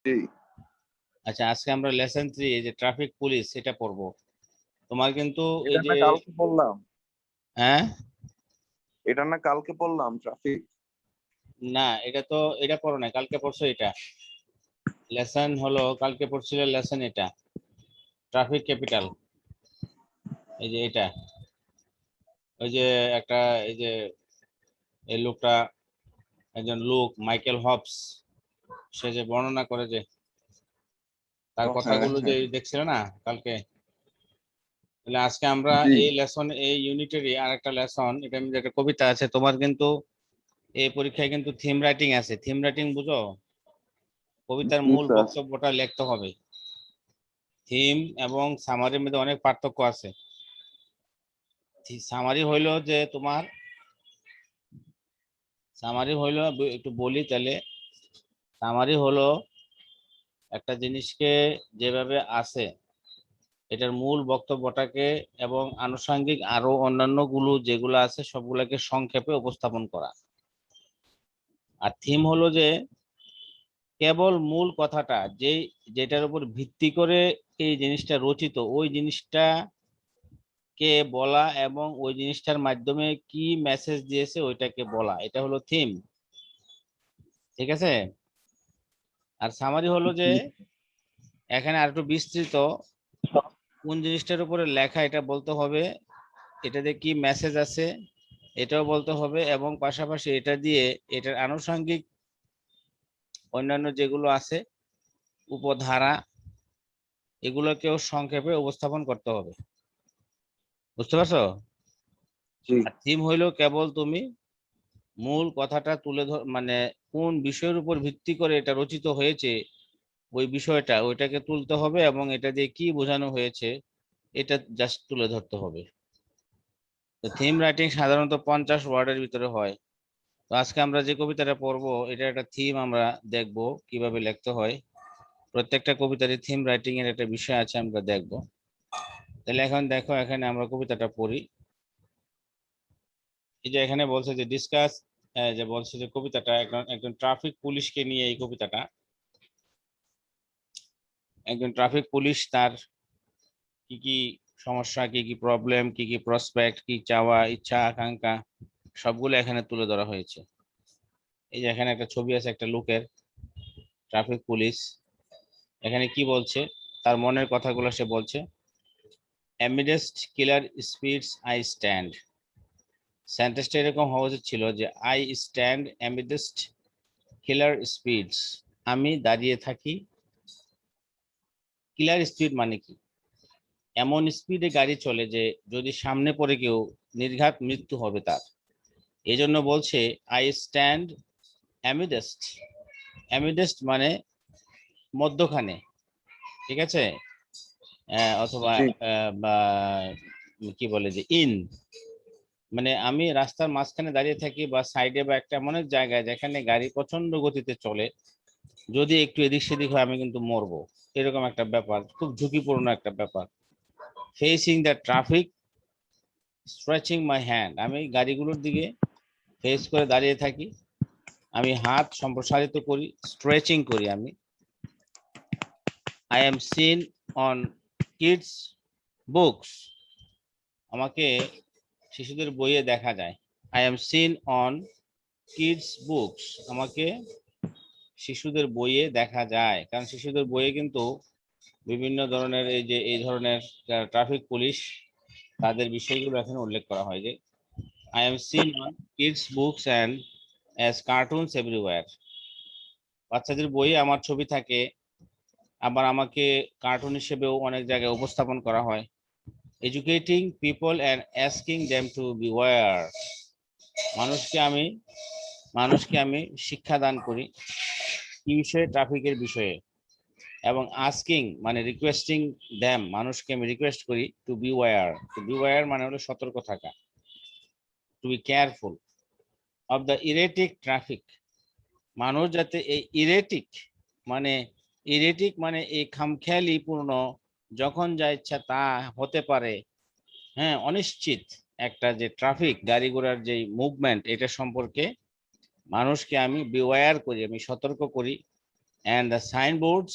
জি। আচ্ছা, আজকে আমরা লেসন 3 এই যে ট্রাফিক পুলিশ এটা পড়বো। তোমার কিন্তু এই এটা যে না কালকে পড়লাম। হ্যাঁ, এটা না কালকে পড়লাম ট্রাফিক। না এটা পড়ো না, কালকে পড়ছো এটা। লেসন হলো কালকে পড়ছিল লেসন এটা ট্রাফিক ক্যাপিটাল। এই যে এটা, ওই যে একটা, এই যে এই লোকটা, একজন লোক মাইকেল হবস, সে যে বর্ণনা করে যে তার ও হ্যাঁ কথাগুলো যে হ্যাঁ। দেখছিল না কালকে। তাহলে আজকে আমরা জি। এই লেসন, এই ইউনিটেরই আরেকটা লেসন, এটা মধ্যে একটা কবিতা আছে তোমার কিন্তু। এই পরীক্ষায় কিন্তু থিম রাইটিং আছে। থিম রাইটিং বুঝো? কবিতার জি মূল স্যার। বক্তব্যটা লিখতে হবে। থিম এবং সামারির মধ্যে অনেক পার্থক্য আছে। সামারি হইলো যে তোমার, সামারি হইলো একটু বলি তাহলে। সামারি হলো একটা জিনিসকে যেভাবে আছে এটার মূল বক্তব্যটাকে এবং আনুষঙ্গিক আরো অন্যান্য গুলো যেগুলো আছে সবগুলোকে সংক্ষেপে উপস্থাপন করা। আর থিম হলো যে কেবল মূল কথাটা যেটার উপর ভিত্তি করে এই জিনিসটা রচিত, ওই জিনিসটা কে বলা এবং ওই জিনিসটার মাধ্যমে কি মেসেজ দিয়েছে ওইটাকে বলা, এটা হলো থিম। ঠিক আছে? আর সামারি হলো যে জি। এখানে আর একটু বিস্তৃত, কোন জিনিসটার উপরে লেখা এটা বলতে হবে, এটাতে কি মেসেজ আছে এটাও বলতে হবে, এবং পাশাপাশি এটা দিয়ে এটার আনুষঙ্গিক অন্যান্য যেগুলো আছে উপধারা, এগুলোকেও সংক্ষেপে উপস্থাপন করতে হবে। বুঝতে পারছো? জি। আর থিম হইলো কেবল তুমি মূল কথাটা তুলে ধর, মানে কোন বিষয়ের উপর ভিত্তি করে এটা রচিত হয়েছে ওই বিষয়টা ওইটাকে তুলতে হবে এবং এটা দিয়ে কি বোঝানো হয়েছে এটা জাস্ট তুলে ধরতে হবে। তো থিম রাইটিং সাধারণত 50 ওয়ার্ডের ভিতরে হয়। তো আজকে আমরা যে কবিতাটা পড়বো এটা একটা থিম, আমরা দেখবো কিভাবে লিখতে হয়। প্রত্যেকটা কবিতারই থিম রাইটিং এর একটা বিষয় আছে, আমরা দেখবো। তাহলে এখন দেখো, এখানে আমরা কবিতাটা পড়ি। এই যে এখানে বলছে যে ডিসকাস, যে বলছে যে কবিতাটা একজন একজন ট্রাফিক পুলিশকে নিয়ে এই কবিতাটা। একজন ট্রাফিক পুলিশ তার কি কি সমস্যা, কি কি প্রবলেম, কি কি প্রসপেক্ট, কি চাওয়া ইচ্ছা আকাঙ্ক্ষা সবগুলো এখানে তুলে ধরা হয়েছে। এই যে এখানে একটা ছবি আছে একটা লোকের, ট্রাফিক পুলিশ। এখানে কি বলছে, তার মনের কথাগুলো সে বলছে। অ্যামিডেস্ট কিলার স্পিডস আই স্ট্যান্ড। সেন্টেন্সটা এরকম হওয়া উচিত ছিল যে আই স্ট্যান্ড অ্যামিডেস্ট কিলার স্পিডস। আমি দাঁড়িয়ে থাকি। কিলার স্পিড মানে কি? এমন স্পিডে গাড়ি চলে যে যদি সামনে পড়ে কেউ নির্ঘাত মৃত্যু হবে তার। এই জন্য বলছে আই স্ট্যান্ড অ্যামিডেস্ট। অ্যামিডেস্ট মানে মধ্যখানে। ঠিক আছে? অথবা জি। বা কি বলে যে ইন, মানে আমি রাস্তার মাঝখানে দাঁড়িয়ে থাকি বা সাইডে বা একটা এমন এক জায়গায় যেখানে গাড়ি প্রচন্ড গতিতে চলে, যদি একটু এদিক সেদিক হয় আমি কিন্তু মরবো। এরকম একটা ব্যাপার, খুব ঝুঁকিপূর্ণ একটা ব্যাপার। Facing the traffic, stretching my hand. আমি গাড়িগুলোর দিকে ফেস করে দাঁড়িয়ে থাকি, আমি হাত সম্প্রসারিত করি, স্ট্রেচিং করি আমি। I am seen on kids books. আমাকে শিশুদের বইয়ে দেখা যায়। I am seen on kids books. আমাকে শিশুদের বইয়ে দেখা যায়, কারণ শিশুদের বইয়ে কিন্তু বিভিন্ন ধরনের এই যে এই ধরনের ট্রাফিক পুলিশ তাদের বিষয়গুলো এখানে উল্লেখ করা হয় যে I am seen on kids books and as cartoons everywhere. বাচ্চাদের বইয়ে আমার ছবি থাকে, আবার আমাকে কার্টুন হিসেবেও অনেক জায়গায় উপস্থাপন করা হয়। Educating people and asking them to beware. মানুষকে আমি মানুষকে আমি শিক্ষা দান করি কি বিষয়ে? ট্রাফিকের বিষয়ে। এবং আস্কিং মানে রিকোয়েস্টিং দ্যাম, মানুষকে আমি রিকোয়েস্ট করি টু বিওয়্যার। টু বিওয়্যার মানে হলো সতর্ক থাকা, to be careful of the erratic traffic. মানুষ যাতে এই ইরেটিক মানে, ইরেটিক মানে এই খামখেয়ালি পূর্ণ, যখন যা ইচ্ছা তা হতে পারে, হ্যাঁ, অনিশ্চিত একটা যে ট্রাফিক গাড়ি ঘোড়ার যে মুভমেন্ট, এটা সম্পর্কে মানুষকে আমি বিওয়্যার করি, আমি সতর্ক করি। and the signboards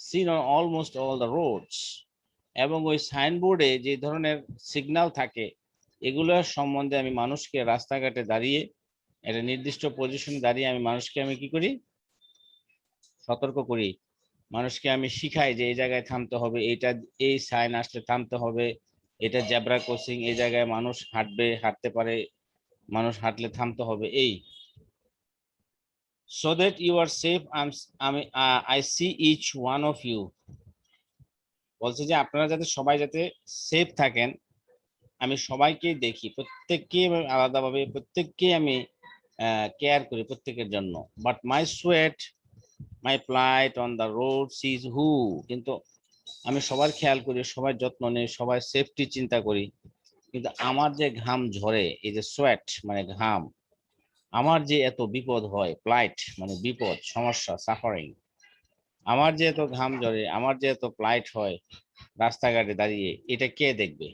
seen on almost all the roads. এবং ওই সাইনবোর্ডে যে ধরনের সিগন্যাল থাকে এগুলোর সম্বন্ধে আমি মানুষকে রাস্তাঘাটে দাঁড়িয়ে একটা নির্দিষ্ট পজিশনে দাঁড়িয়ে আমি মানুষকে আমি কি করি, সতর্ক করি, মানুষকে আমি শিখাই যে এই জায়গায় থামতে হবে, এইটা এই সাইন আসলে থামতে হবে, এটা জেব্রা ক্রসিং, এই জায়গায় মানুষ হাঁটবে, হাঁটতে পারে, মানুষ হাঁটলে থামতে হবে, এই so that you are safe. I see each one of you. বলছে যে আপনারা যাতে সবাই যাতে সেফ থাকেন, আমি সবাইকে দেখি, প্রত্যেককে আলাদাভাবে প্রত্যেককে আমি কেয়ার করি প্রত্যেকের জন্য। But my sweat my plight on the road sees who, কিন্তু আমি সবার খেয়াল করি, সবার যত্ন নেই, সবার সেফটি চিন্তা করি, কিন্তু আমার যে ঘাম ঝরে, এই যে সোয়েট মানে ঘাম, আমার যে এত বিপদ হয়, প্লাইট মানে বিপদ, সমস্যা, সাফারিং, আমার যে এত ঘাম ঝরে, আমার যে এত প্লাইট হয় রাস্তাঘাটে দাঁড়িয়ে, এটা কে দেখবে?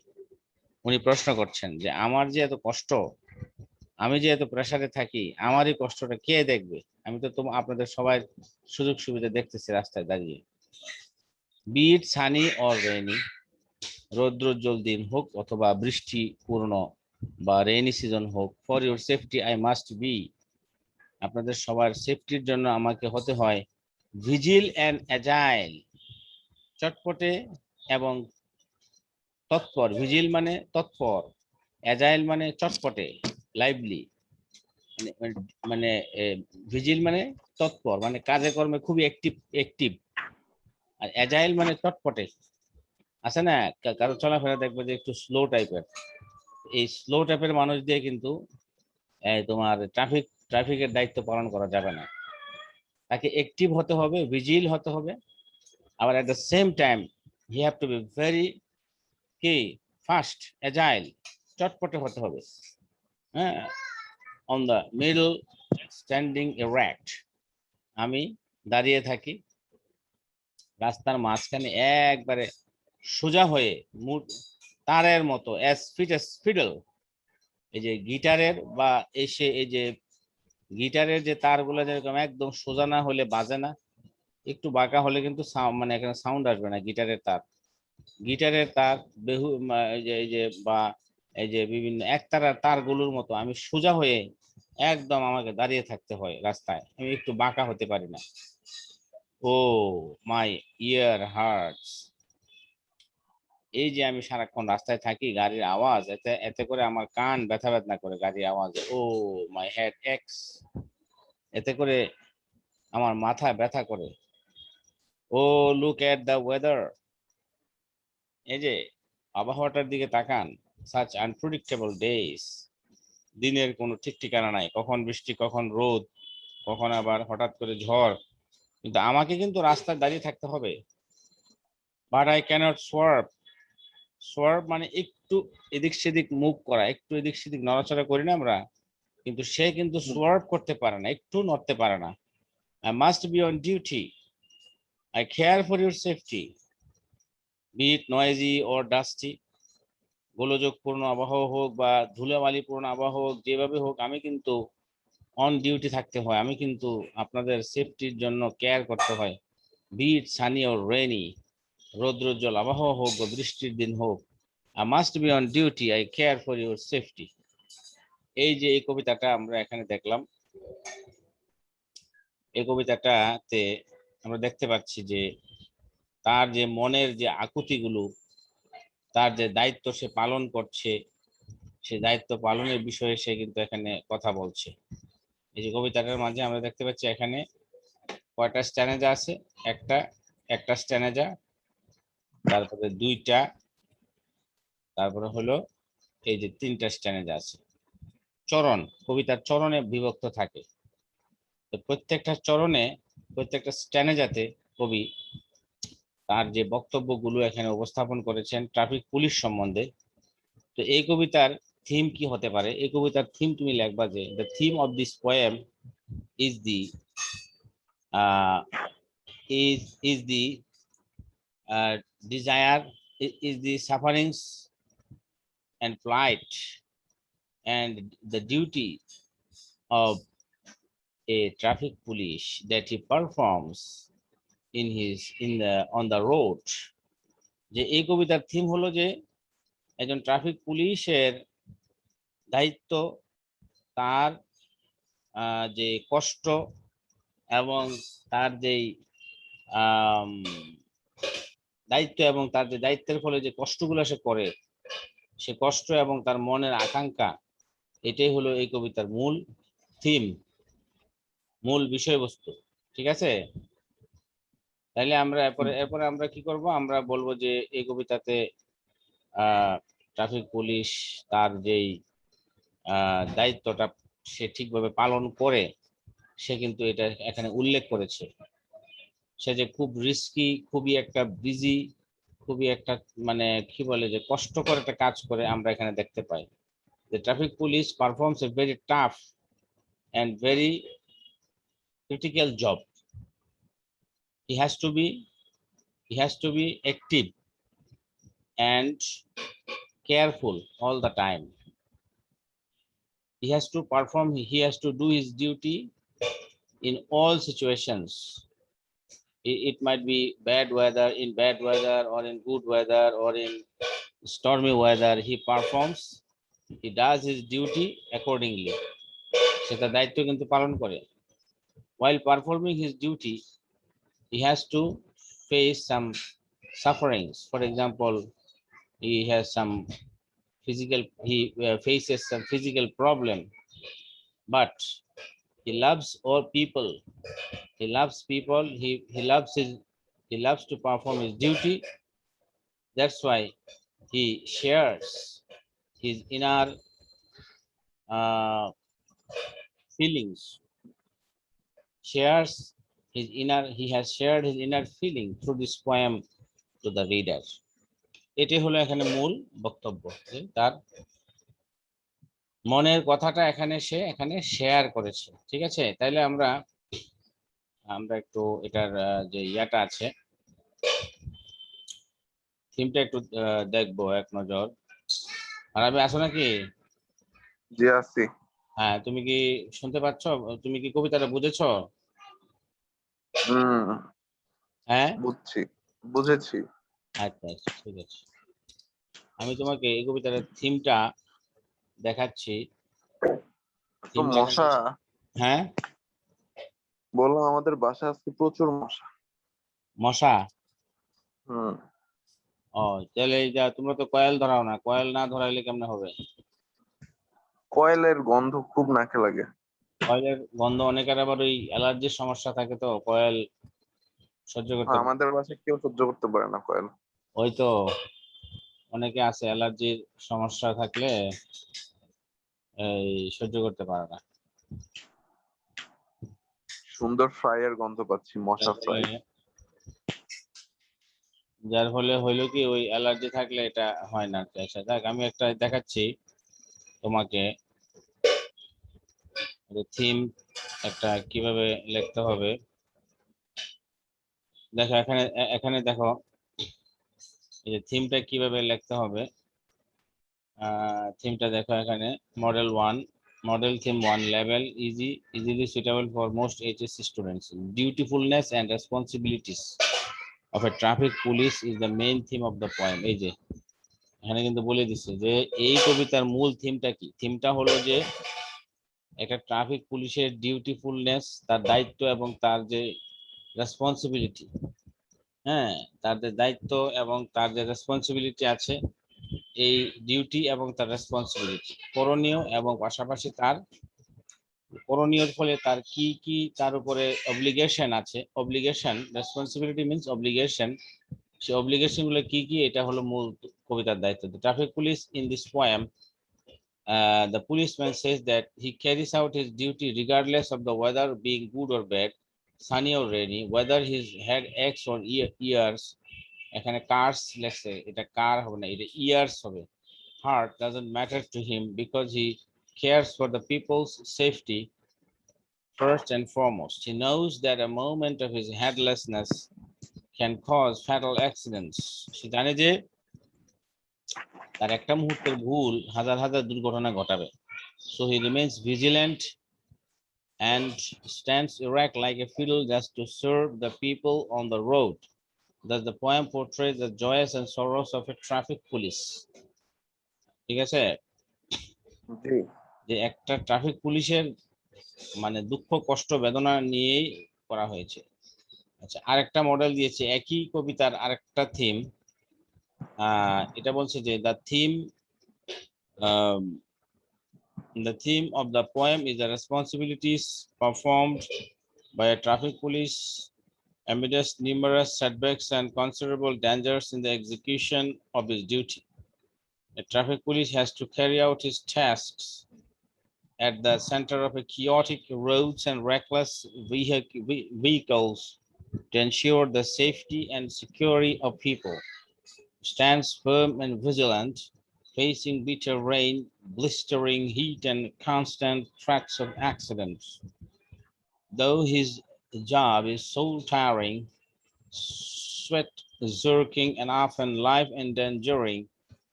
উনি প্রশ্ন করছেন যে আমার যে এত কষ্ট, আমি যে এত প্রেসারে থাকি, আমার এই কষ্টটা কে দেখবে? আমি তো আপনাদের সবাই সুযোগ সুবিধা দেখতেছি রাস্তায় দাঁড়িয়ে। Be it sunny or rainy, রৌদ্রোজ্জ্বল দিন হোক অথবা বৃষ্টিপূর্ণ বা রেইনি সিজন হোক, for your safety I must be, আপনাদের সবার সেফটির জন্য আমাকে হতে হয় ভিজিল অ্যান্ড অ্যাজাইল, চটপটে এবং তৎপর। ভিজিল মানে তৎপর, অ্যাজাইল মানে চটপটে, লাইভলি, মানে ভিজিল মানে তৎপর, মানে কাজে কর্মে খুবই অ্যাক্টিভ, আর অ্যাজাইল মানে চটপটে। আছে না কারো চলাফেরা দেখবে যে একটু স্লো টাইপের, এই স্লো টাইপের মানুষ দিয়ে কিন্তু তোমার ট্রাফিকের দায়িত্ব পালন করা যাবে না। তাকে অ্যাক্টিভ হতে হবে, ভিজিল হতে হবে, আবার at the same time he have to be very কি ফাস্ট, অ্যাজাইল, চটপটে হতে হবে। হ্যাঁ, অন দ্য মিডল স্ট্যান্ডিং এরেক্ট, আমি দাঁড়িয়ে থাকি রাস্তার মাঝখানে একবারে সোজা হয়ে, তারের মতো, অ্যাজ ফিট অ্যাজ ফিডল। এই যে গিটারের বা এই যে গিটারের যে তারগুলো যেরকম একদম সোজা না হলে বাজে না, একটু বাঁকা হলে কিন্তু মানে এখানে সাউন্ড আসবে না। গিটারের তার এই যে বা এই যে বিভিন্ন একতারার তারগুলোর মতো আমি সোজা হয়ে একদম আমাকে দাঁড়িয়ে থাকতে হয় রাস্তায়, আমি একটু বাঁকা হতে পারি না। ও মাই ইয়ার হার্টস, এই যে আমি সারাক্ষণ রাস্তায় থাকি, গাড়ির আওয়াজ, এতে এতে করে আমার কান ব্যথা বেদনা করে গাড়ির আওয়াজে। ও মাই হেড এক্স, এতে করে আমার মাথা ব্যথা করে। ও লুক এট দ্য ওয়েদার, এই যে আবহাওয়াটার দিকে তাকান। সাচ আনপ্রেডিক্টেবল ডেজ, দিনের কোনো ঠিক ঠিকানা নাই, কখন বৃষ্টি, কখন রোদ, কখন আবার হঠাৎ করে ঝড়, কিন্তু আমাকে কিন্তু রাস্তায় দাঁড়িয়ে থাকতে হবে। বাট আই ক্যানট সোয়ার্ভ, সোয়ার্ভ মানে একটু এদিক সেদিক মুভ করা, একটু এদিক সেদিক নড়াচড়া করি না আমরা, কিন্তু সে কিন্তু সোয়ার্ভ করতে পারে না, একটু নড়তে পারে না। I must be on duty, I care for your safety, be it noisy or dusty, গোলযোগপূর্ণ আবহাওয়া হোক বা ধুলাবালিপূর্ণ আবহাওয়া হোক, যেভাবে হোক আমি কিন্তু অন ডিউটি থাকতে হয়, আমি কিন্তু আপনাদের সেফটির জন্য কেয়ার করতে হয়। Be it sunny or rainy, রৌদ্রোজ্জ্বল আবহাওয়া হোক বা বৃষ্টির দিন হোক, I must be on duty, I care for your safety. এই যে এই কবিতাটা আমরা এখানে দেখলাম, এই কবিতাটাতে আমরা দেখতে পাচ্ছি যে তার যে মনের যে আকুতিগুলো, তার যে দায়িত্ব সে পালন করছে, সে দায়িত্ব পালনের বিষয়ে সে কিন্তু এখানে কথা বলছে। এই যে কবিতাটার মাঝে আমরা দেখতে পাচ্ছি এখানে কয়টা স্ট্যানেজা আছে, একটা স্ট্যানেজা, তারপরে দুইটা, তারপরে হলো এই যে তিনটা স্ট্যানেজা আছে। চরণ, কবিতার চরণে বিভক্ত থাকে, তো প্রত্যেকটা চরণে, প্রত্যেকটা স্ট্যানেজাতে কবি তার যে বক্তব্যগুলো এখানে উপস্থাপন করেছেন ট্রাফিক পুলিশ সম্বন্ধে। তো এই কবিতার থিম কি হতে পারে? এই কবিতার থিম তুমি লিখবা যে the theme of this poem is the is the desire, is the sufferings and plight and the duty of a traffic police that he performs on the road. যে এই কবিতার থিম হলো যে একজন ট্রাফিক পুলিশের দায়িত্ব, তার যে কষ্ট এবং তার যেই দায়িত্ব এবং তার যে দায়িত্বের ফলে যে কষ্টগুলো সে করে, সে কষ্ট এবং তার মনের আকাঙ্ক্ষা, এটাই হলো এই কবিতার মূল থিম, মূল বিষয়বস্তু। ঠিক আছে, তাহলে আমরা এরপরে আমরা কি করব, আমরা বলবো যে এই কবিতাতে ট্রাফিক পুলিশ তার যেই দায়িত্বটা সে ঠিকভাবে পালন করে, সে কিন্তু এটা এখানে উল্লেখ করেছে। সে যে খুব রিস্কি, খুবই একটা বিজি, খুবই একটা মানে কি বলে যে কষ্টকর একটা কাজ করে আমরা এখানে দেখতে পাই। The traffic police performs a very tough and very critical job. He has to be active and careful all the time. He has to do his duty in all situations. It might be bad weather, in bad weather, or in good weather, or in stormy weather. He does his duty accordingly. সে তার দায়িত্ব কিন্তু পালন করে। While performing his duty, he has to face some sufferings. For example, he faces some physical problem, but he loves all people. He loves to perform his duty. That's why he shares his inner feelings. He has shared his inner feeling through this poem to the reader. এটি হলো এখানে মূল বক্তব্য, যে তার মনের কথাটা এখানে শেয়ার করেছে। ঠিক আছে, তাইলে আমরা একটু এটার যে ইয়াটা আছে, থিমটা একটু দেখবো এক নজর। আর আমি আসো নাকি? জি আছি। হ্যাঁ, তুমি কি শুনতে পাচ্ছ? তুমি কি কবিতাটা বুঝেছো? হ্যাঁ, বুঝেছি। আচ্ছা আচ্ছা, ঠিক আছে। আমি তোমাকে এই কবিতার থিমটা দেখাচ্ছি। মশা, হ্যাঁ বললাম আমাদের বাসায় আজকে প্রচুর মশা। মশা? হুম। ও, তাহলে তোমরা তো কয়েল ধরাও না, কয়েল না ধরাইলে কেমনে হবে? কয়েলের গন্ধ খুব নাকে লাগে। কয়েলের গন্ধ, অনেকের আবার ওই অ্যালার্জির সমস্যা থাকে, তো কয়েল সহ্য করতে পারে। আমাদের বাসায় কেউ সহ্য করতে পারে না কয়েল। ওই তো, অনেকে আছে অ্যালার্জির সমস্যা থাকলে এই সহ্য করতে পারে না। সুন্দর ফ্রাইয়ের গন্ধ পাচ্ছি, মশা ফ্রাই। যার ফলে হইলো কি, ওই অ্যালার্জি থাকলে এটা হয় না। আচ্ছা দেখ, আমি একটা দেখাচ্ছি তোমাকে থিম একটা কিভাবে লিখতে হবে। দেখো এখানে দেখো এই যে থিমটা কিভাবে লিখতে হবে। থিমটা দেখো এখানে, model theme 1 level easily suitable for most HS students. Dutifulness and responsibilities of a traffic police is the main theme of the poem. এই যে এখানে কিন্তু বলে দিচ্ছে যে এই কবিতার মূল থিমটা কি। থিমটা হলো যে একটা ট্রাফিক পুলিশের ডিউটিফুলনেস, তার দায়িত্ব এবং তার যে রেসপন্সিবিলিটি, হ্যাঁ, তার যে দায়িত্ব এবং তার যে রেসপন্সিবিলিটি আছে, এই ডিউটি এবং তার রেসপন্সিবিলিটি করণীয়, এবং পাশাপাশি তার করণীয়র ফলে তার কি কি তার উপরে অব্লিগেশন আছে। রেসপন্সিবিলিটি মিন্স অব্লিগেশন, সেই অব্লিগেশন গুলো কি কি, এটা হলো মূল কবিতার দায়িত্ব। Traffic police in this poem, the policeman says that he carries out his duty regardless of the weather being good or bad, sunny or rainy, whether his head aches or ears, এখানে curse লেখছে, এটা কার হবে না, এটা years হবে। Heart doesn't matter to him because he cares for the people's safety first and foremost. He knows that a moment of his heedlessness can cause fatal accidents. সে জানে যে তার একটা মুহূর্তের ভুল হাজার হাজার দুর্ঘটনা ঘটাবে। So he remains vigilant and stands erect like a fiddle just to serve the people on the road. Thus the poem portrays the joys and sorrows of a traffic police. ঠিক আছে, জি। যে একটা ট্রাফিক পুলিশের মানে দুঃখ কষ্ট বেদনা নিয়েই করা হয়েছে। আচ্ছা, আরেকটা মডেল দিয়েছে একই কবিতার আরেকটা থিম। এটা বলছে যে the theme of the poem is the responsibilities performed by a traffic police amidst numerous setbacks and considerable dangers in the execution of his duty. A traffic police has to carry out his tasks at the center of a chaotic roads and reckless vehicles to ensure the safety and security of people. Stands firm and vigilant, facing bitter rain, blistering heat, and constant threats of accidents. Though his job is soul tiring, sweat jerking, and often life endangering,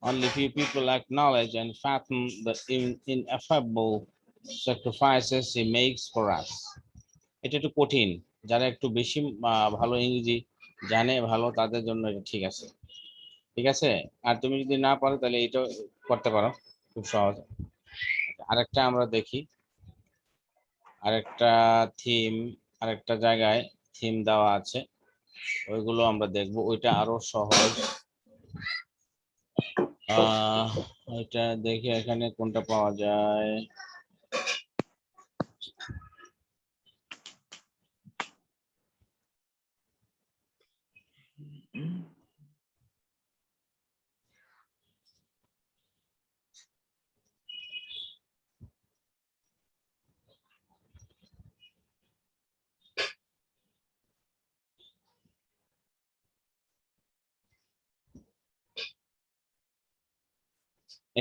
only few people acknowledge and fathom the ineffable sacrifices he makes for us. এটা একটু কঠিন, যারা একটু বেশি ভালো ইংরেজি জানে ভালো তাদের জন্য এটা ঠিক আছে। ঠিক আছে, আর তুমি যদি না পারো তাহলে এটা করতে পারো, খুব সহজ। আরেকটা আমরা দেখি, আরেকটা থিম, আরেকটা জায়গায় থিম দেওয়া আছে, ওইগুলো আমরা দেখবো, ওইটা আরো সহজ। এটা দেখি এখানে কোনটা পাওয়া যায়।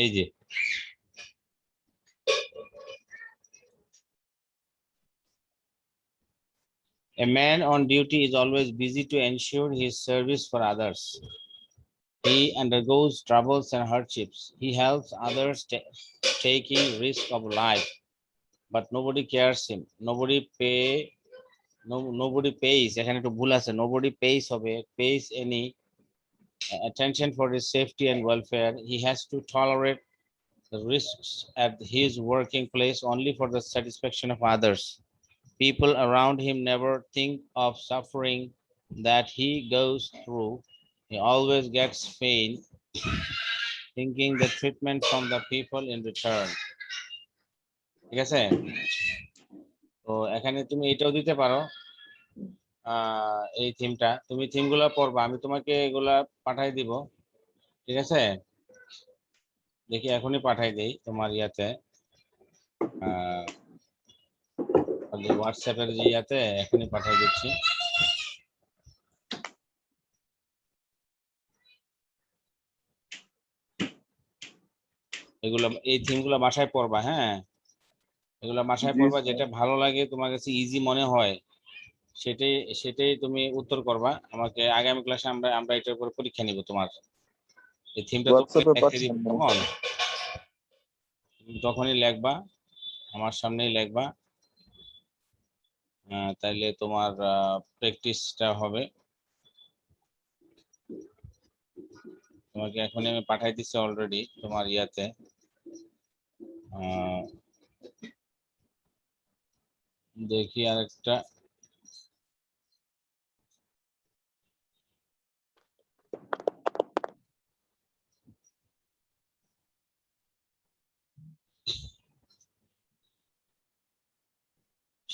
এই যে a man on duty is always busy to ensure his service for others. He undergoes troubles and hardships. He helps others taking risk of life, but nobody cares him. Nobody pays. এখানে একটু ভুল আছে, nobody pays হবে, pays any attention for his safety and welfare. He has to tolerate the risks at his working place only for the satisfaction of others. People around him never think of suffering that he goes through. He always gets pain, thinking the treatment from the people in return. ঠিক আছে, তো এখানে তুমি এটাও দিতে পারো। এই থিমটা, তুমি থিমগুলো পড়বা, আমি তোমাকে এগুলা পাঠাই দিব। ঠিক আছে, দেখি এখনই পাঠাই দেই তোমার ইয়াতে, হোয়াটসঅ্যাপের যে ইয়াতে এখনই পাঠাই দিচ্ছি। এগুলো এই থিমগুলো বাসায় পড়বা, হ্যাঁ এগুলো বাসায় জি পড়বা, স্যার। যেটা ভালো লাগে তোমার কাছে ইজি মনে হয় সেটাই সেটাই তুমি উত্তর করবা আমাকে। আগামী ক্লাসে আমরা আমরা এটার উপর পরীক্ষা নিব। তোমার এই থিমটা তোমাকে হোয়াটসঅ্যাপে লিখে দিব, পাঠিয়ে দেবো। কেমন? তুমি যখনই লিখবা আমার সামনেই লিখবা, তাইলে তোমার প্র্যাকটিসটা হবে। তোমাকে এখনই আমি পাঠাই দিচ্ছি অলরেডি তোমার ইয়াতে। দেখি আরেকটা,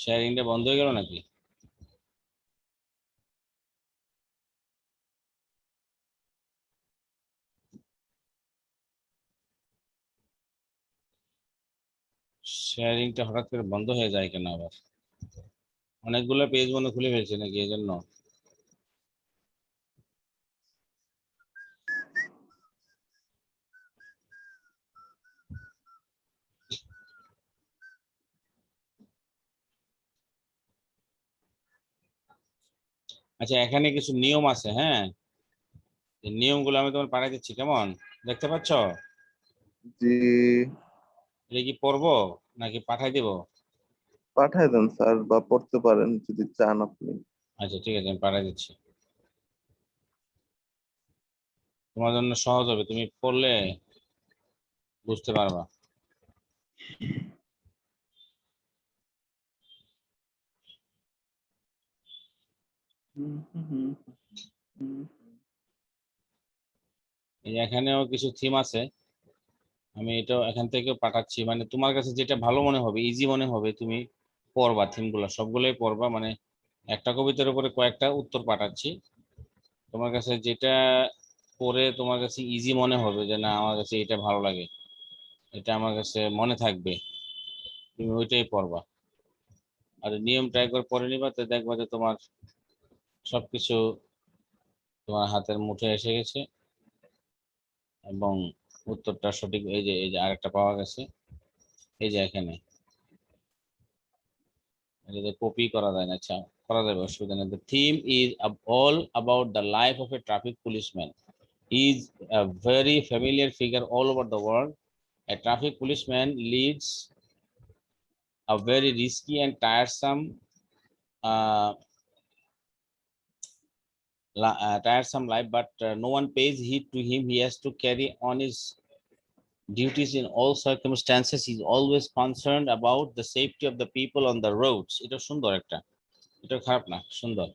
শেয়ারিংটা বন্ধ হয়ে গেল নাকি? শেয়ারিংটা হঠাৎ করে বন্ধ হয়ে যায় কেন আবার? অনেকগুলো পেজ মনে খুলে ফেলছে নাকি এই জন্য? আচ্ছা, এখানে কিছু নিয়ম আছে, হ্যাঁ এই নিয়মগুলো আমি তোমার পাঠিয়ে দিচ্ছি, কেমন? দেখতে পাচ্ছ? জি। এটা কি পড়বো নাকি পাঠাই দিব? পাঠায় দেন স্যার, বা পড়তে পারেন যদি চান আপনি। আচ্ছা ঠিক আছে, আমি পাঠিয়ে দিচ্ছি। তোমার জন্য সহজ হবে, তুমি পড়লে বুঝতে পারবা। এই যে এখানেও কিছু থিম আছে, আমি এটা এখান থেকে পাঠাচ্ছি, মানে তোমার কাছে যেটা ভালো মনে হবে, ইজি মনে হবে, তুমি পড়বা, থিমগুলো সবগুলোই পড়বা, মানে একটা কবিতার উপরে কয়েকটা উত্তর পাঠাচ্ছি, তোমার কাছে যেটা পড়ে তোমার কাছে ইজি মনে হবে, যে না আমার কাছে এটা ভালো লাগে, এটা আমার কাছে মনে থাকবে, তুমি ওইটাই পড়বা। আর নিয়মটা একবার পড়ে নিবা, তো দেখবা যে তোমার সবকিছু তোমার হাতের মুঠে এসে গেছে, এবং উত্তরটা সঠিক। এই যে আরেকটা পাওয়া গেছে, এই যে এখানে, এটা কপি করা যায় না, আচ্ছা করা যাবে, অসুবিধা নেই। The theme is all about the life of a traffic policeman. He is a very familiar figure all over the world. A traffic policeman leads a very risky and uh, tiresome life, but no one pays heed to him. He has to carry on his duties in all circumstances. He's always concerned about the safety of the people on the roads. এটা সুন্দর একটা, এটা খারাপ না, সুন্দর।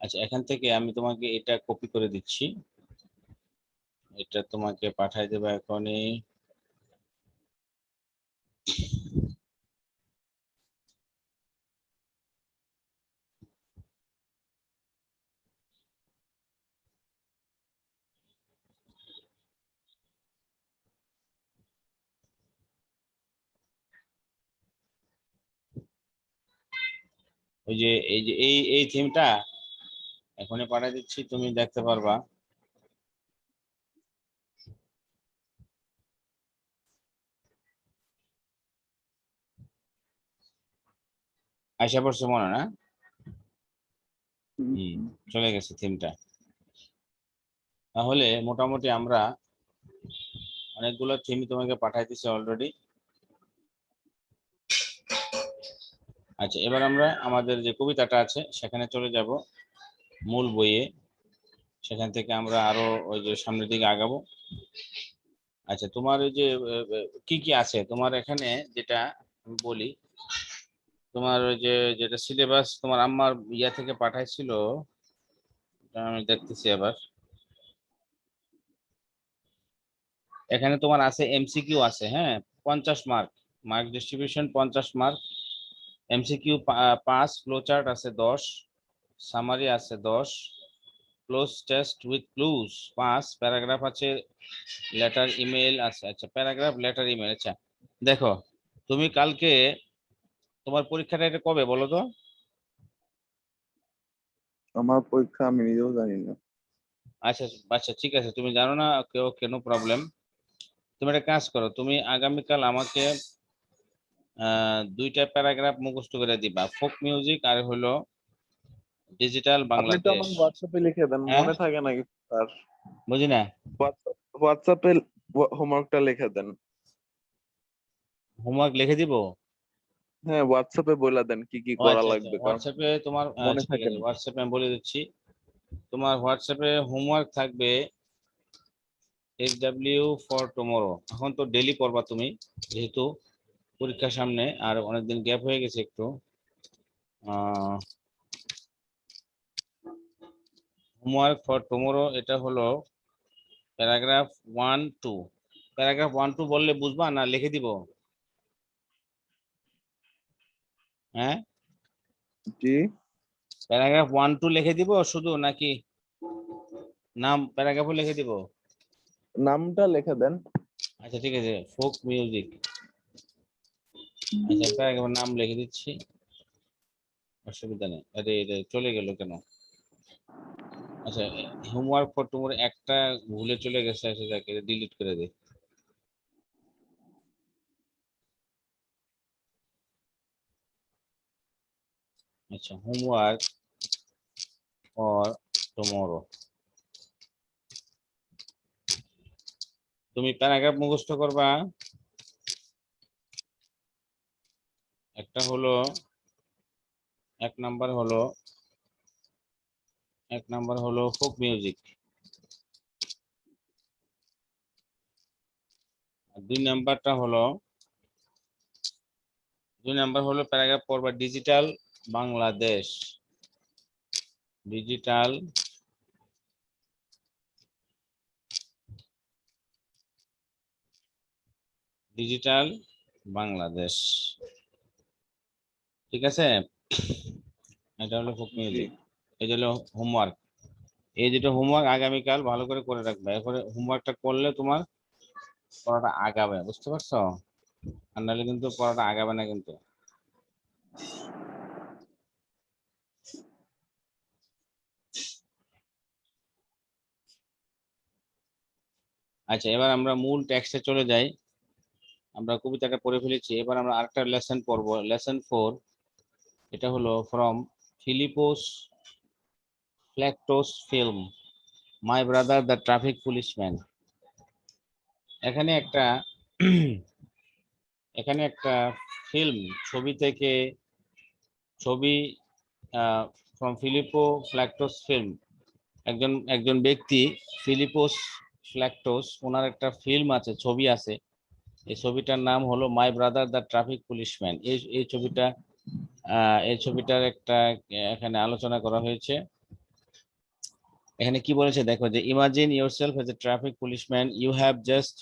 আচ্ছা এখান থেকে আমি তোমাকে এটা কপি করে দিচ্ছি, এটা তোমাকে পাঠাই দেবো এখনই। ওই যে এই থিমটা এখনই পাঠিয়ে দিচ্ছি, তুমি দেখতে পারবা। আশা করছো মনে না? হম, চলে গেছে থিমটা। তাহলে মোটামুটি আমরা অনেকগুলো থিম তোমাকে পাঠাই দিচ্ছি অলরেডি। আচ্ছা এবার আমরা আমাদের যে কবিতাটা আছে সেখানে চলে যাব, মূল বইয়ে, সেখান থেকে আমরা আরো ওই যে সামনের দিকে আগাবো। আচ্ছা তোমার ওই যে কি কি আছে তোমার এখানে, যেটা আমি বলি, তোমার ওই যে যেটা সিলেবাস তোমার আম্মার ইয়া থেকে পাঠাইছিল, এটা আমি দেখতেছি আবার। এখানে তোমার আছে এমসিকিউ আছে, হ্যাঁ, 50 mark, mark distribution 50 mark, MCQ 5, flowchart আছে 10, সামারি আছে 10, cloze test with clues 5, paragraph আছে, লেটার ইমেল আছে। আচ্ছা প্যারাগ্রাফ, লেটার ইমেল। আচ্ছা দেখো, তুমি কালকে, তোমার পরীক্ষাটা এটা কবে বলো তো? আমার পরীক্ষা আমি নিজেও জানি না। আচ্ছা আচ্ছা ঠিক আছে, তুমি জানো না, কেউ কেন প্রবলেম। তুমি একটা কাজ করো, তুমি আগামীকাল আমাকে 2টা প্যারাগ্রাফ মুখস্থ করে দিবা, ফোক মিউজিক আর হলো ডিজিটাল আপনি তো বাংলাদেশ। আমার হোয়াটসঅ্যাপে লিখে দেন, হ্যাঁ, মনে থাকে নাকি স্যার? বুঝি না। হোয়াটসঅ্যাপে হোমওয়ার্কটা লিখে দেন। হোমওয়ার্ক লিখে দিব? হ্যাঁ, হোয়াটসঅ্যাপে বলে দেন কি কি ও করা আচ্ছা আচ্ছা, লাগবে, কারণ হোয়াটসঅ্যাপে তোমার মনে আচ্ছা ঠিক থাকে আছে, না। হোয়াটসঅ্যাপে আমি বলে দিচ্ছি। তোমার হোয়াটসঅ্যাপে হোমওয়ার্ক থাকবে SW ফর টুমরো। এখন তো ডেলি পড়বা তুমি, যেহেতু পরীক্ষার সামনে আর অনেকদিন গ্যাপ হয়ে গেছে একটু। হোমওয়ার্ক ফর টুমরো এটা হলো প্যারাগ্রাফ 1 2। প্যারাগ্রাফ 1 2 বললে বুঝবা না লিখে দিব? হ্যাঁ, জি, প্যারাগ্রাফ 1 2 লিখে দিব শুধু, নাকি নাম প্যারাগ্রাফও লিখে দিব? নামটা লিখে দেন। আচ্ছা ঠিক আছে, ফোক মিউজিক। আচ্ছা প্যারাগ্রাফের নাম লিখে দিচ্ছি, অসুবিধা নেই। আরে এটা চলে গেল কেন? আচ্ছা, হোমওয়ার্ক ফর টুমরো একটা ভুলে চলে গেছে, আচ্ছা যাকে ডিলিট করে দে। আচ্ছা হোমওয়ার্ক ফর টুমরো, তুমি প্যারাগ্রাফ মুখস্থ করবা, একটা হলো এক নাম্বার হলো ফোক মিউজিক, আর দুই নাম্বার হলো প্যারাগ্রাফ পড়বা ডিজিটাল বাংলাদেশ। ডিজিটাল বাংলাদেশ, ঠিক আছে। এটা হলো ফোক মিউজিক, এই হলো হোমওয়ার্ক। এই দুটো হোমওয়ার্ক আগামীকাল ভালো করে রাখবে, এরপরে হোমওয়ার্কটা করলে তোমার পড়াটা আগাবে, বুঝতে পারছো? আর নাহলে কিন্তু পড়াটা আগাবে না কিন্তু। আচ্ছা, এবার আমরা মূল টেক্সটে চলে যাই। আমরা কবিতাটা পড়ে ফেলেছি, এবার আমরা আরেকটা লেসন পড়বো, লেসন 4। এটা হলো from Philippos Fylaktos film my brother the traffic policeman. এখানে একটা ফিল্ম, ছবি থেকে ছবি, ফ্রম ফিলিপো ফ্ল্যাক্টোস ফিল্ম, একজন ব্যক্তি ফিলিপোস ফ্ল্যাক্টোস, ওনার একটা ফিল্ম আছে, ছবি আছে। এই ছবিটার নাম হলো my brother the traffic policeman. এই ছবিটার একটা এখানে আলোচনা করা হয়েছে। এখানে কি বলেছে দেখো, যে imagine yourself as a traffic policeman, you have just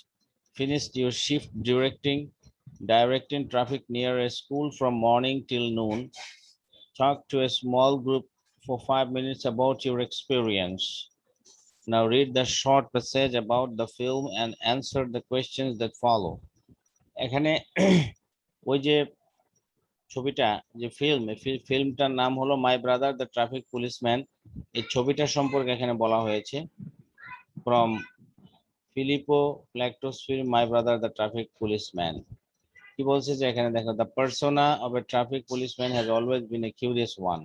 finished your shift directing traffic near a school from morning till noon. Talk to a small group for 5 minutes about your experience. Now read the short passage about the film and answer the questions that follow. এখানে ওই যে ছবিটা, যে ফিল্মটার নাম হলো my brother the traffic policeman. এই ছবিটা সম্পর্কে এখানে বলা হয়েছে, from Philippos Fylaktos film my brother the traffic policeman. কি বলছে যে এখানে দেখো, the persona of a traffic policeman has always been a curious one.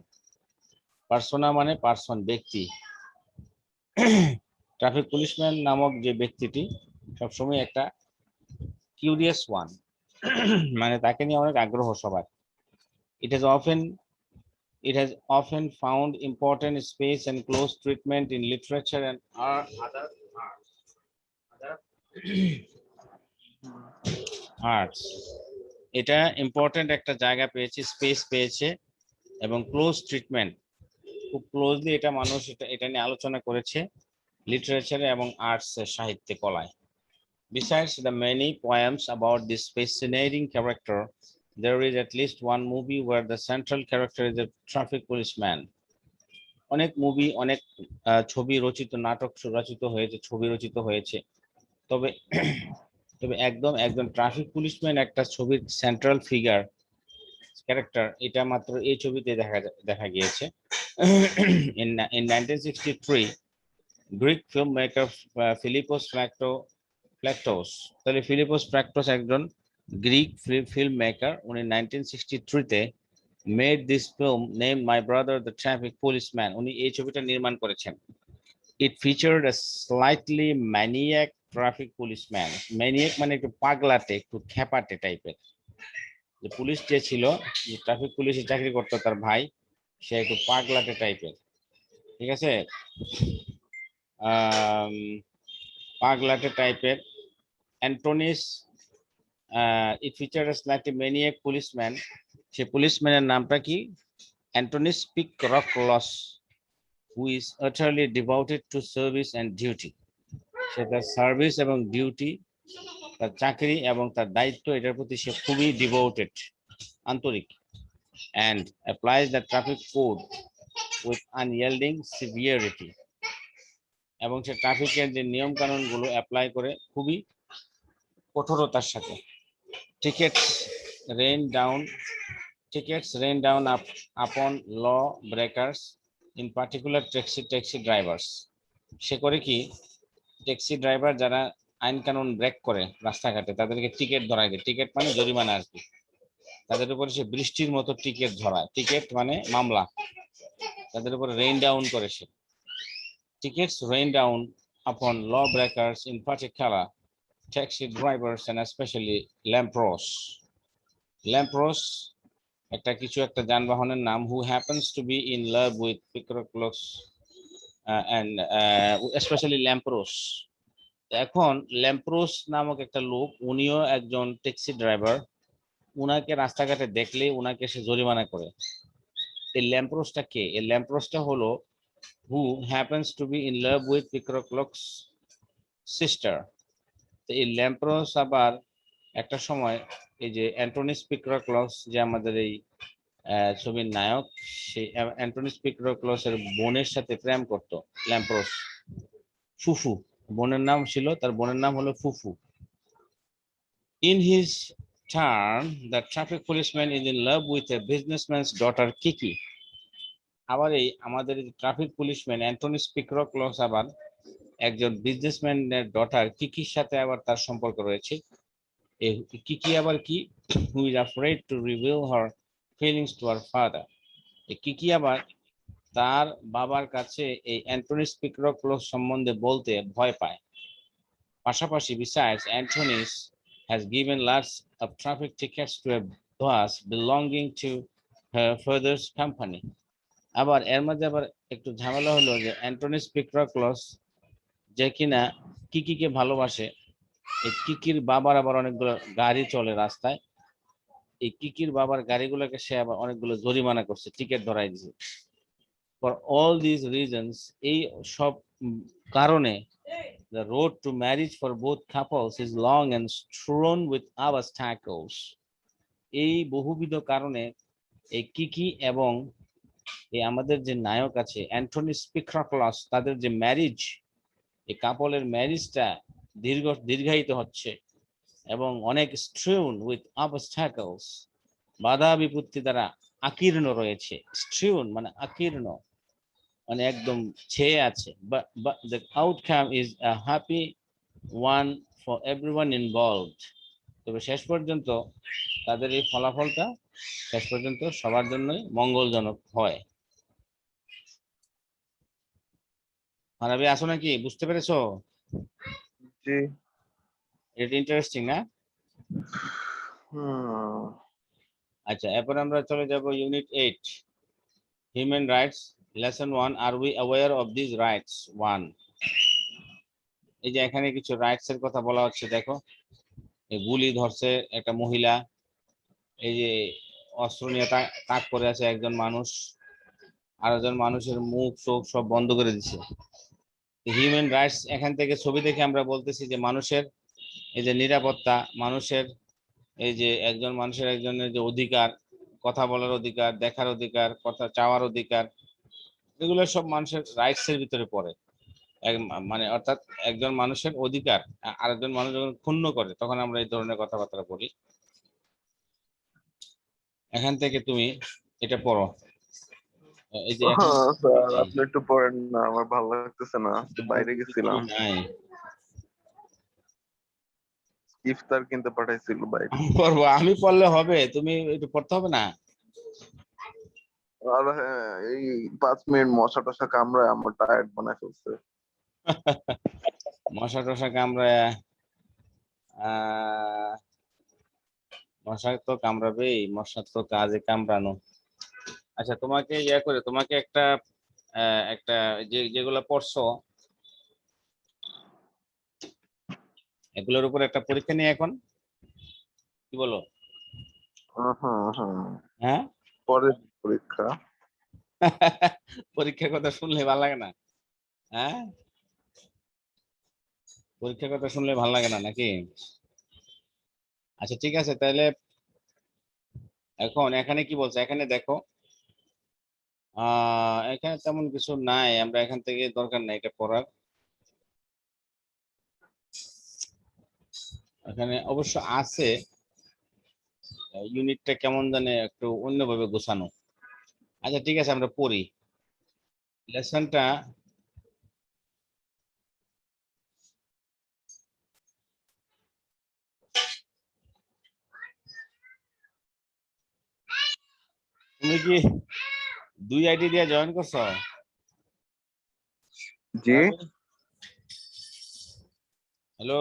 Persona মানে পার্সন, ব্যক্তি। ট্রাফিক পুলিশম্যান নামক যে ব্যক্তিটি সবসময় একটা কিউরিয়াস ওয়ান, মানে তাকে নিয়ে অনেক আগ্রহ সবার। It has often found important space and close treatment in literature and other arts. এটা ইম্পর্টেন্ট একটা জায়গা পেয়েছে, স্পেস পেয়েছে, এবং ক্লোজ ট্রিটমেন্ট, খুব ক্লোজলি এটা মানুষ এটা নিয়ে আলোচনা করেছে লিটারেচারে এবং আর্টস, সাহিত্যে, কলায়। Besides the many poems about this fascinating character, there is at least one movie where the central character is a traffic policeman. অনেক মুভি, অনেক ছবি রচিত, নাটক রচিত হয়েছে, ছবি রচিত হয়েছে, তবে একজন ট্রাফিক পুলিশম্যান একটা ছবির সেন্ট্রাল ফিগার ক্যারেক্টার, এটা মাত্র এই ছবিতে দেখা গিয়েছে। In 1963, Greek film maker Philippos Fylaktos, তাহলে ফিলিপোস ফ্ল্যাক্টোস একজন গ্রিক ফিল্ম মেকার, উনি 1963-তে made this film name my brother the traffic policeman, উনি এই ছবিটা নির্মাণ করেছেন। It featured a slightly maniac traffic policeman. Maniac মানে একটু পাগলাটে, একটু খেপাটে টাইপের। যে পুলিশ যে ছিল, যে ট্রাফিক পুলিশে চাকরি করতো তার ভাই, সে একটু পাগলাটে টাইপের, ঠিক আছে, পাগলাটে টাইপের। Antonis, it feature slightly maniac policeman, সে পুলিশম্যানের নামটা কি? Antonis Pikrokolos, who is utterly devoted to service and duty. সে তার সার্ভিস এবং ডিউটি, তার চাকরি এবং তার দায়িত্ব, এটার প্রতি সে খুবই ডিভোটেড, আন্তরিক। and applies the traffic code with unyielding severity, এবং সে ট্রাফিকের যে নিয়ম কানুন গুলো অ্যাপ্লাই করে খুবই কঠোরতার সাথে। Tickets rain down upon law breakers, in particular taxi drivers. সে করে কি, ট্যাক্সি ড্রাইভার যারা আইন কানুন ব্রেক করে রাস্তাঘাটে, তাদেরকে টিকেট ধরায় দেয়। টিকেট মানে জরিমানা আর কি। তাদের উপরে সে বৃষ্টির মতো টিকেট ধরায়, টিকেট মানে মামলা, তাদের উপরে রেইন ডাউন করে সে। Tickets rain down upon law breakers, in particular taxi drivers and especially lampros. একটা যানবাহনের নাম, who happens to be in love with Picrochloros and especially Lampros। এখন ল্যাম্প্রোস নামক একটা লোক, উনিও একজন ট্যাক্সি ড্রাইভার। উনাকে রাস্তাঘাটে দেখলে উনাকে সে জরিমানা করে। এই ল্যাম্প্রোসটা কে? এই ল্যাম্প্রোসটা হলো who happens to be in love with Picrochloros sister। তো এই ল্যাম্প্রোস আবার একটা সময় এই যে অ্যান্টনিস পিক্রোক্লস, যে আমাদের এই ছবির নায়ক, সেই অ্যান্টনিস পিক্রোক্লসের বোনের সাথে প্রেম করতো ল্যাম্প্রোস। ফুফু বোনের নাম ছিল, তার বোনের নাম হলো ফুফু। In his turn, the traffic policeman is in love with a businessman's daughter Kiki। আবার এই আমাদের ট্রাফিক পুলিশম্যান অ্যান্টনিস পিক্রোক্লস আবার একজন বিজনেসম্যানের ডটার কিকির সাথে আবার তার সম্পর্ক রয়েছে। এই কিকি আবার কি? who is afraid to reveal her feelings to her father। এই কিকি আবার তার বাবার কাছে এই অ্যান্টনিস পিক্রোক্লস সম্বন্ধে বলতে ভয় পায়। পাশাপাশি besides, Antonis has given lots of traffic tickets to a bus belonging to her father's company। আবার এর মধ্যে আবার একটু ঝামেলা হলো যে অ্যান্টনিস পিক্রোক্লস যে কিনা কিকিকে ভালোবাসে, এই কিকির বাবার আবার অনেকগুলো গাড়ি চলে রাস্তায়। এই কিকির বাবার গাড়িগুলোকে সে আবার অনেকগুলো জরিমানা করছে, টিকিট ধরাই দিয়েছে। ফর অল দিস রিজনস, এই সব কারণে the road to marriage for both couples is long and strewn with obstacles। এই বহুবিধ কারণে এই কিকি এবং এই আমাদের যে নায়ক আছে অ্যান্টনিস পিক্রোক্লস, তাদের যে ম্যারিজ, এই কাপলের ম্যারিজটা দীর্ঘায়িত হচ্ছে এবং অনেক স্ট্রিউন উইথ অবস্ট্যাকলস, বাধা বিপত্তি দ্বারা আকীর্ণ রয়েছে। স্ট্রিউন মানে আকীর্ণ, মানে একদম ছেয়ে আছে। but the outcome is a happy one for everyone involved। তবে শেষ পর্যন্ত তাদের এই ফলাফলটা শেষ পর্যন্ত সবার জন্যই মঙ্গলজনক হয়। মানবী আসো নাকি? বুঝতে পেরেছো? জি। এটা ইন্টারেস্টিং না? হুম। আচ্ছা, এরপর আমরা চলে যাব unit 8, human rights, lesson 1, are we aware of this rights 1। এই যে এখানে কিছু রাইটস এর কথা বলা হচ্ছে, দেখো এই গুলি ধরছে একটা মহিলা, এই যে অস্ত্র নিয়ে তাক করে আছে একজন মানুষ, আর একজন মানুষের মুখ চোখ সব বন্ধ করে দিচ্ছে। হিউম্যান রাইটস এখান থেকে ছবি দেখে আমরা বলতেছি যে মানুষের এই যে নিরাপত্তা, মানুষের এই যে একজন মানুষের একজনের যে অধিকার, কথা বলার অধিকার, দেখার অধিকার, কথা চাওয়ার অধিকার, এগুলো সব মানুষের রাইটস এর ভিতরে পড়ে। মানে অর্থাৎ একজন মানুষের অধিকার আরেকজন মানুষ যখন ক্ষুণ্ণ করে তখন আমরা এই ধরনের কথাবার্তা বলি। এখান থেকে তুমি এটা পড়ো। এই যে এখন স্যার আপনি একটু পড়েন না, আমার ভালো লাগতেছে না, আজকে বাইরে গেছিলাম, নাই ইফতার কিনতে পাঠাইছিল বাইরে। পড়বো, আমি পড়লে হবে, তুমি একটু পড়তে হবে না? আর হ্যাঁ, এই 5 মিনিট মশা টশা কামড়ায় আমার টায়ার্ড বানায় ফেলছে। মশা টশা কামড়ায়? আহ মশা তো কামড়াবেই, মশা তো কাজে কামড়ানো। আচ্ছা, তোমাকে করে তোমাকে একটা একটা যেগুলো পড়ছো এগুলোর উপর একটা পরীক্ষা নিয়ে এখন, কি বলো? হুম হুম। হ্যাঁ পরের পরীক্ষা। পরীক্ষার কথা শুনলে ভালো লাগে না? হ্যাঁ, পরীক্ষার কথা শুনলে ভালো লাগে না নাকি? আচ্ছা ঠিক আছে, তাহলে এখন এখানে কি বলছে, এখানে দেখো এখানে তেমন কিছু নাই, আমরা এখান থেকে দরকার নাই এটা পড়ার। এখানে অবশ্য আছে, ইউনিটটা কেমন জানে একটু অন্যভাবে গোছানো। আচ্ছা ঠিক আছে, আমরা পড়ি লেসনটা। তুমি কি 2 আইডি দিয়ে জয়েন করছো? জি। হ্যালো,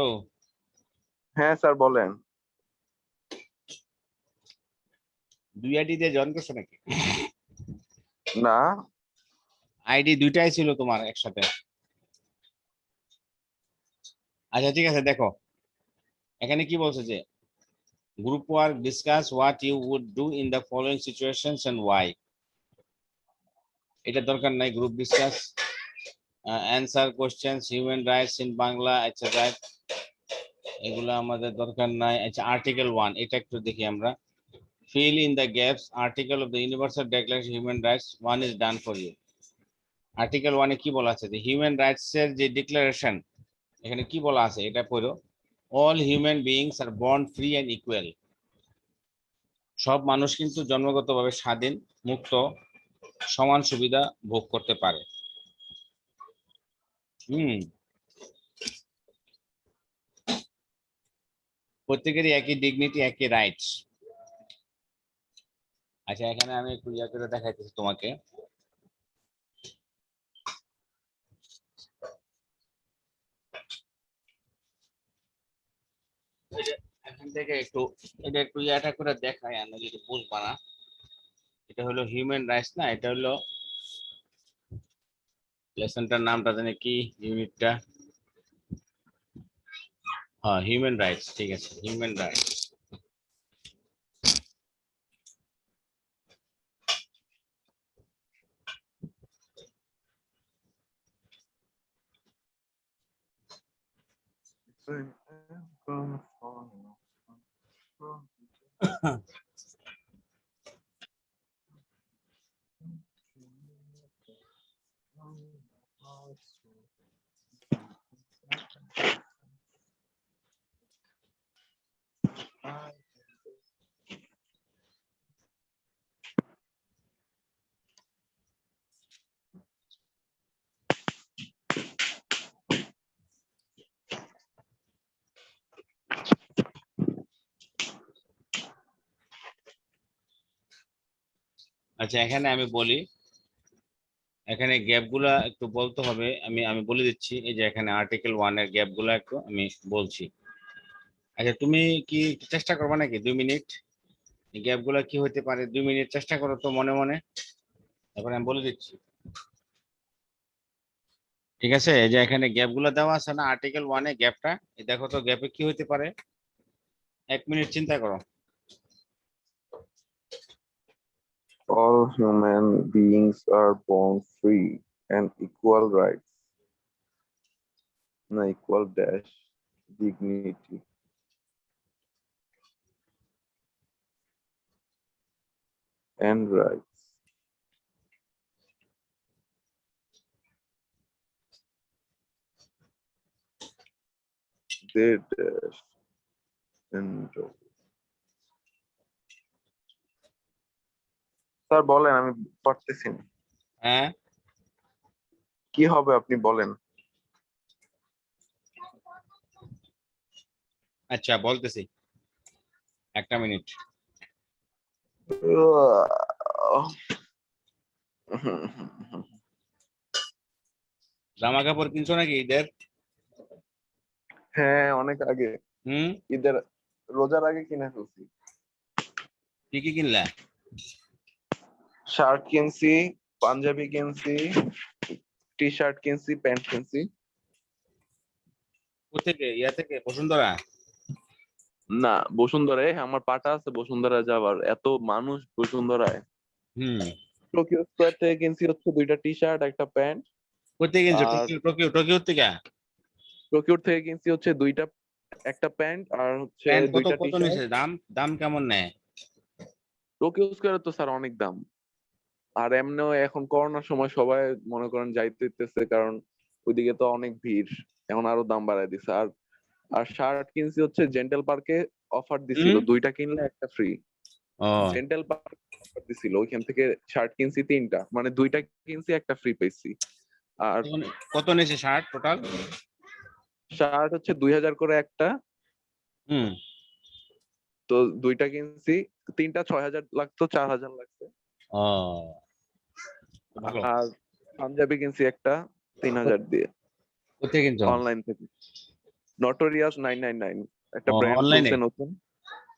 হ্যাঁ স্যার বলেন। দুই আইডি দিয়ে জয়েন করছো নাকি? না, আইডি দুইটাই ছিল তোমার একসাথে। আচ্ছা ঠিক আছে, দেখো এখানে কি বলছে যে group work, discuss what you would do in the following situations and why. এটা দরকার নাই, group discuss, answer questions, human rights in Bangla, আচ্ছা রাইট, এগুলো আমাদের দরকার নাই। আচ্ছা আর্টিকেল 1 এটা একটু দেখি আমরা। fill in the gaps, article of the universal declaration of human rights 1 is done for you। Article 1 এ কি বলা আছে, যে হিউম্যান রাইটস এর যে ডিক্লারেশন, এখানে কি বলা আছে এটা পড়ো। All human beings are born free and equal. সব মানুষ কিন্তু জন্মগতভাবে স্বাধীন, মুক্ত, সমান সুবিধা ভোগ করতে পারে। প্রত্যেকেরই একই ডিগনিটি, একই রাইটস। আচ্ছা এখানে আমি একটু ইয়া করে দেখাইতেছি তোমাকে। এখান থেকে একটু এটা একটু ইয়াটা করে দেখাই, আমি যদি বুঝবা না। এটা হলো হিউম্যান রাইটস না, এটা হলো লেসনটার নামটা জানি কি, ইউনিটটা, হ্যাঁ হিউম্যান রাইটস, ঠিক আছে হিউম্যান রাইটস। আচ্ছা এখানে আমি বলি, এখানে গ্যাপ গুলা একটু বলতে হবে, আমি আমি বলে দিচ্ছি। এই যে এখানে আর্টিকেল 1 এর গ্যাপ গুলা একটু আমি বলছি। আচ্ছা তুমি কি চেষ্টা করবে নাকি 2 মিনিট, এই গ্যাপ গুলা কি হতে পারে, 2 মিনিট চেষ্টা করো তো মনে মনে, তারপরে আমি বলে দিচ্ছি। ঠিক আছে, এই যে এখানে গ্যাপ গুলা দেওয়া আছে না আর্টিকেল 1 এ গ্যাপটা, এই দেখো তো গ্যাপে কি হতে পারে, 1 মিনিট চিন্তা করো। all human beings are born free and equal rights, না equal dash dignity and rights. They dash enjoy. Sir বলেন, আমি পারতেছি না। হ্যাঁ কি হবে আপনি বলেন। আচ্ছা বলতেছি, 1 মিনিট। জামা কাপড় কিনছো নাকি ঈদের? হ্যাঁ অনেক আগে, হুম, ঈদের রোজার আগে কিনে ফেলছি। কি কি কিনলা? শার্ট কিনছি, পাঞ্জাবি কিনছি, টি শার্ট কিনছি, প্যান্ট কিনছি। কোথেকে, ইয়া থেকে, বসুন্ধরা? না বসুন্ধরায়, আমার পাটা আছে বসুন্ধরা যাবার, এত মানুষ বসুন্ধরায়। হুম, টোকিও স্কোয়ার থেকে কিনছি হচ্ছে 2টা টি শার্ট, একটা প্যান্ট। কোথেকে কিনছো? আর টোকিও, টোকিও, টোকিও থেকে? টোকিওর থেকে কিনছি হচ্ছে একটা প্যান্ট আর হচ্ছে প্যান্ট কত 2টা টি কত শার্ট। নিছে, দাম দাম কেমন নেয়? টোকিও স্কোয়ারে তো স্যার অনেক দাম। আর এমনিও এখন করোনার সময় সবাই মনে করেন যাইতেছে, কারণ ওইদিকে তো অনেক ভিড়, এখন আরো দাম বাড়ায় দিছে। আর আর শার্ট কিনছি হচ্ছে জেন্টাল পার্কে, অফার দিছিল হুম, 2টা কিনলে একটা ফ্রি। ও জেন্টাল পার্ক অফার দিছিল, ওইখান থেকে শার্ট কিনছি 3টা, মানে 2টা কিনছি একটা ফ্রি পেয়েছি। আর কত নিছে শার্ট টোটাল? শার্ট হচ্ছে 2000 করে একটা, হুম, তো 2টা কিনছি। 3টা 6000 লাগতো, 4000 লাগছে। ও ভালো। আর পাঞ্জাবি কিনছি একটা 3000 দিয়ে, কোথেকে কিনছো? অনলাইন থেকে। নটোরিয়াস 999 একটা ও ব্র্যান্ড অনলাইনে? খুলছে নতুন।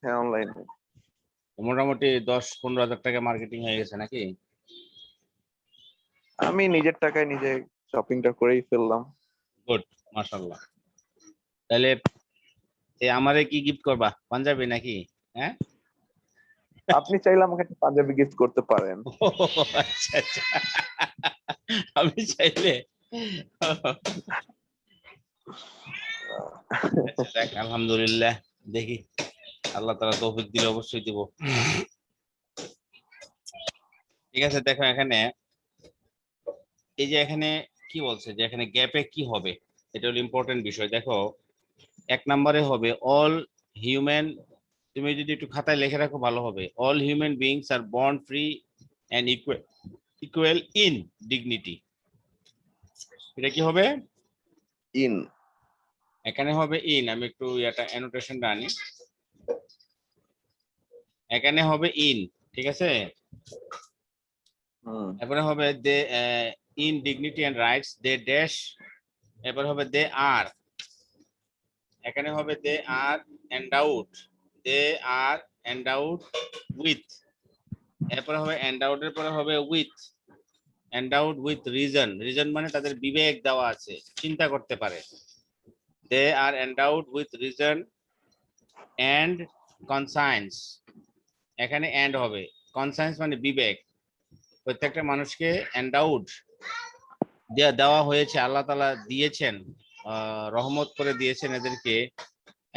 হ্যাঁ অনলাইনে। মোটামুটি 10-15 হাজার টাকা মার্কেটিং হয়ে গেছে নাকি? আমি নিজের টাকায় নিজে শপিংটা করেই ফেললাম। গুড, মাশাআল্লাহ। তাহলে আমারে কি গিফট করবা, পাঞ্জাবি নাকি? হ্যাঁ। আপনি চাইলে আমাকে একটা পাঞ্জাবি গিফট করতে পারেন। ও, আচ্ছা আচ্ছা, আমি চাইলে। আচ্ছা, যাক, আলহামদুলিল্লাহ। দেখি, আল্লাহ তাআলা তৌফিক দিলে অবশ্যই দিব। ঠিক আছে, দেখো এখানে এই যে এখানে কি বলছে যে এখানে গ্যাপে কি হবে, এটা হলো ইম্পর্টেন্ট বিষয়। দেখো 1 নম্বরে হবে অল হিউম্যান, তুমি যদি একটু খাতায় লিখে রাখো ভালো হবে। All human beings are born free and equal in dignity. এটা কি হবে? ইন। এখানে হবে ইন। আমি একটু এটা অ্যানোটেশনটা আনি। এখানে হবে ইন, ঠিক আছে। এরপরে হবে they in dignity and rights they dash. এরপরে হবে দে আর। এখানে হবে they are endowed, they are endowed with. এরপরে হবে এন্ডাউড এর পরে হবে with, endowed with reason. Reason মানে তাদের বিবেক দেওয়া আছে, চিন্তা করতে পারে। They are endowed with reason and conscience. এখানে এন্ড হবে, কনসায়েন্স মানে বিবেক। প্রত্যেকটা মানুষকে এন্ডাউড দেওয়া হয়েছে, আল্লাহ তাআলা দিয়েছেন, রহমত করে দিয়েছেন এদেরকে।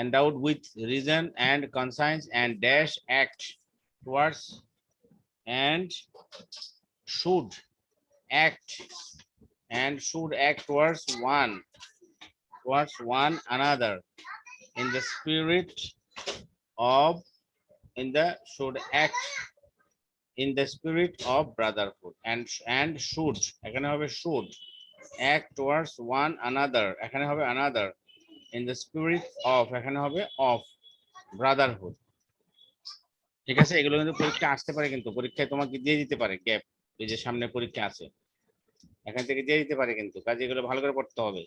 endowed with reason and conscience and dash act towards and should act towards one another in the spirit of should act in the spirit of brotherhood and should এখানে হবে should act towards one another, এখানে হবে another in the spirit of, এখানে হবে of brotherhood। ঠিক আছে, এগুলো কিন্তু পরীক্ষা আসতে পারে, কিন্তু পরীক্ষায় তোমাকে দিয়ে দিতে পারে গ্যাপ। এই যে সামনে পরীক্ষা আছে, এখান থেকে দিয়ে দিতে পারে, কিন্তু কাজে এগুলো ভালো করে পড়তে হবে।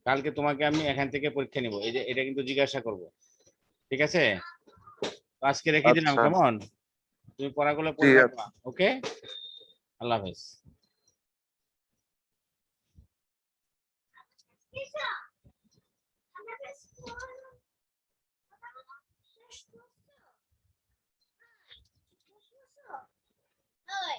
কালকে তোমাকে আমি এখান থেকে পরীক্ষা নিব, এই যে এটা কিন্তু জিজ্ঞাসা করব। ঠিক আছে, তো আজকে রেখে দিলাম, আচ্ছা। কেমন? তুমি পড়াগুলো জি পড়ে আচ্ছা। রাখবা, ওকে? আল্লাহ হাফেজ। Oi.